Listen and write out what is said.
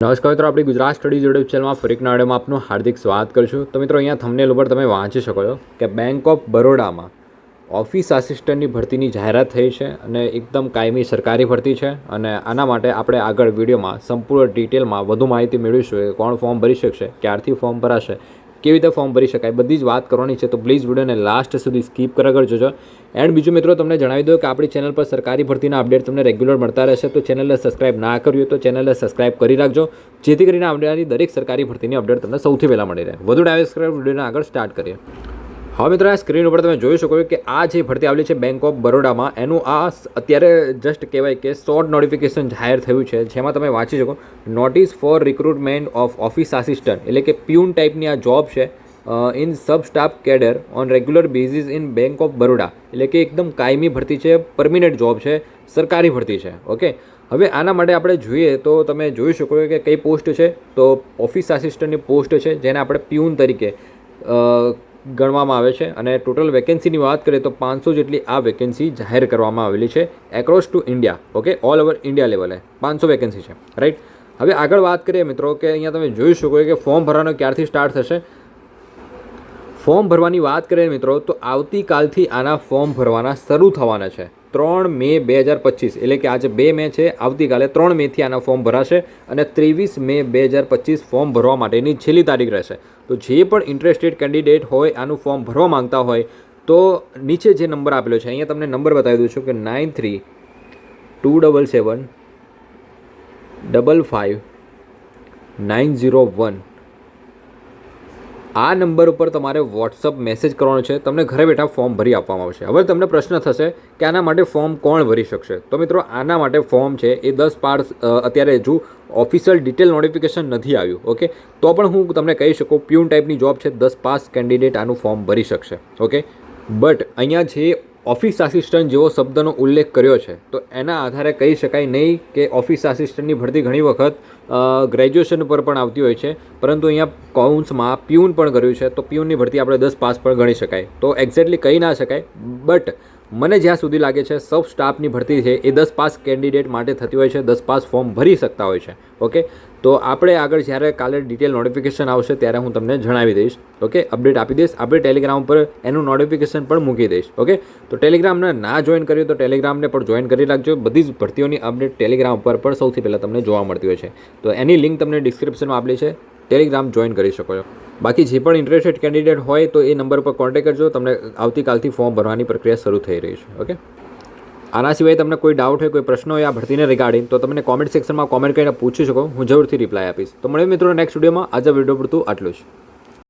નમસ્કાર મિત્રો, આપણી ગુજરાત સ્ટડીઝ યુટ્યુબ ચેનલમાં ફરી એક નવા વિડીયોમાં આપનું હાર્દિક સ્વાગત કરું છું. તો મિત્રો, અહીંયા થંબનેલ ઉપર તમે વાંચી શકો છો કે બેંક ઓફ બરોડામાં ઓફિસ આસિસ્ટન્ટની ભરતીની જાહેરાત થઈ છે અને એકદમ કાયમી સરકારી ભરતી છે. અને આના માટે આપણે આગળ વિડીયોમાં સંપૂર્ણ ડિટેલમાં વધુ માહિતી મેળવીશું કે કોણ ફોર્મ ભરી શકશે, ક્યારથી ફોર્મ ભરાશે, કેવી રીતે ફોર્મ ભરી શકાય, બધી જ વાત કરવાની છે. તો પ્લીઝ વિડીયોને લાસ્ટ સુધી સ્કીપ કર્યા કરજો. એન્ડ બીજું મિત્રો, તમને જણાવી દો કે આપણી ચેનલ પર સરકારી ભરતીના અપડેટ તમને રેગ્યુલર મળતા રહેશે. તો ચેનલને સબસ્ક્રાઇબ ના કર્યું તો ચેનલને સબસ્ક્રાઇબ કરી રાખજો, જેથી કરીને આવનારી દરેક સરકારી ભરતીની અપડેટ તમને સૌથી પહેલાં મળી રહે. વધુ ડાયરેક્ટ વિડીયોને આગળ સ્ટાર્ટ કરીએ. હવે મિત્રો, આ સ્ક્રીન ઉપર તમે જોઈ શકો કે આ જે ભરતી આવેલી છે બેંક ઓફ બરોડામાં, એનું આ અત્યારે જસ્ટ કહેવાય કે શોર્ટ નોટિફિકેશન જાહેર થયું છે, જેમાં તમે વાંચી શકો notice for recruitment of office assistant, એટલે કે પ્યુન ટાઈપની આ જોબ છે in sub staff cadre on regular basis in bank of Baroda. એટલે કે એકદમ કાયમી ભરતી છે, પરમિનન્ટ જોબ છે, સરકારી ભરતી છે. ઓકે, હવે આના માટે આપણે જોઈએ તો તમે જોઈ શકો કે કઈ પોસ્ટ છે. તો ઓફિસ આસિસ્ટન્ટની પોસ્ટ છે, જેને આપણે પ્યુન તરીકે ગણવામાં આવે છે. અને ટોટલ વેકેન્સીની વાત કરીએ તો 500 જેટલી આ વેકેન્સી જાહેર કરવામાં આવેલી છે across to India. Okay, all over India લેવલે 500 વેકેન્સી છે, રાઈટ. હવે આગળ વાત કરીએ મિત્રો કે અહીંયા તમે જોઈ શકો કે ફોર્મ ભરવાનો ક્યારથી સ્ટાર્ટ થશે. ફોર્મ ભરવાની વાત કરીએ મિત્રો તો આવતીકાલથી આના ફોર્મ ભરવાના શરૂ થવાના છે. 3 મે 2025, એટલે કે આજે 2 મે છે, આવતીકાલે 3 મેથી આના ફોર્મ ભરાશે અને 23 મે 2025 ફોર્મ ભરવા માટેની છેલ્લી તારીખ રહેશે. તો જે પણ ઇન્ટરેસ્ટેડ કેન્ડિડેટ હોય, આનું ફોર્મ ભરવા માંગતા હોય, તો નીચે જે નંબર આપેલો છે, અહીંયા તમને નંબર બતાવી દઉં છું કે 9327755901. આ નંબર ઉપર તમારે વોટ્સઅપ મેસેજ કરવાનો છે, તમને ઘરે બેઠા ફોર્મ ભરી આપવામાં આવશે. હવે તમને પ્રશ્ન થશે કે આના માટે ફોર્મ કોણ ભરી શકશે. તો મિત્રો, આના માટે ફોર્મ છે એ 10 પાસ, અત્યારે હજુ ઓફિશિયલ ડિટેલ નોટિફિકેશન નથી આવ્યું. ઓકે, તો પણ હું તમને કહી શકું પ્યુન ટાઈપની જોબ છે, 10 પાસ કેન્ડિડેટ આનું ફોર્મ ભરી શકશે. ઓકે, બટ અહીંયા જે ઓફિસ આસિસ્ટન્ટ જેવો શબ્દનો ઉલ્લેખ કર્યો છે, તો એના આધારે કહી શકાય નહીં કે ઓફિસ આસિસ્ટન્ટની ભરતી ઘણી વખત ગ્રેજ્યુએશન પર પણ આવતી હોય છે, પરંતુ અહીંયા કૌંસમાં પ્યુન પણ કર્યું છે, તો પ્યુનની ભરતી આપણે 10 પાસ પણ ગણી શકાય. તો એક્ઝેક્ટલી કહી ના શકાય, બટ મને જ્યાં સુધી લાગે છે સબ સ્ટાફની ભરતી છે એ 10 પાસ કેન્ડિડેટ માટે થતી હોય છે, 10 પાસ ફોર્મ ભરી શકતા હોય છે. ઓકે, તો આપણે આગળ જ્યારે કાલે ડિટેલ નોટિફિકેશન આવશે ત્યારે હું તમને જણાવી દઈશ. ઓકે, અપડેટ આપી દઈશ. આપણે ટેલિગ્રામ પર એનું નોટિફિકેશન પણ મૂકી દઈશ. ઓકે, તો ટેલિગ્રામને ના જોઈન કર્યું તો ટેલિગ્રામને પણ જોઈન કરી રાખજો. બધી જ ભરતીઓની અપડેટ ટેલિગ્રામ ઉપર પણ સૌથી પહેલાં તમને જોવા મળતી હોય છે. તો એની લિંક તમને ડિસ્ક્રિપ્શનમાં આપેલી છે, ટેલિગ્રામ જોઈન કરી શકો છો. બાકી જે પણ ઇન્ટરેસ્ટેડ કેન્ડિડેટ હોય તો એ નંબર પર કોન્ટેક્ટ કરજો. તમને આવતીકાલથી ફોર્મ ભરવાની પ્રક્રિયા શરૂ થઈ રહી છે. ઓકે, આના સિવાય તમને કોઈ ડાઉટ હોય, કોઈ પ્રશ્ન હોય આ ભરતીને રિગાર્ડિંગ, તો તમને કોમેન્ટ સેક્શનમાં કોમેન્ટ કરીને પૂછી શકો, હું જરૂરથી રિપ્લાય આપીશ. તો મળીએ મિત્રો નેક્સ્ટ વિડીયોમાં. આજે વિડીયો પૂરતું આટલું જ.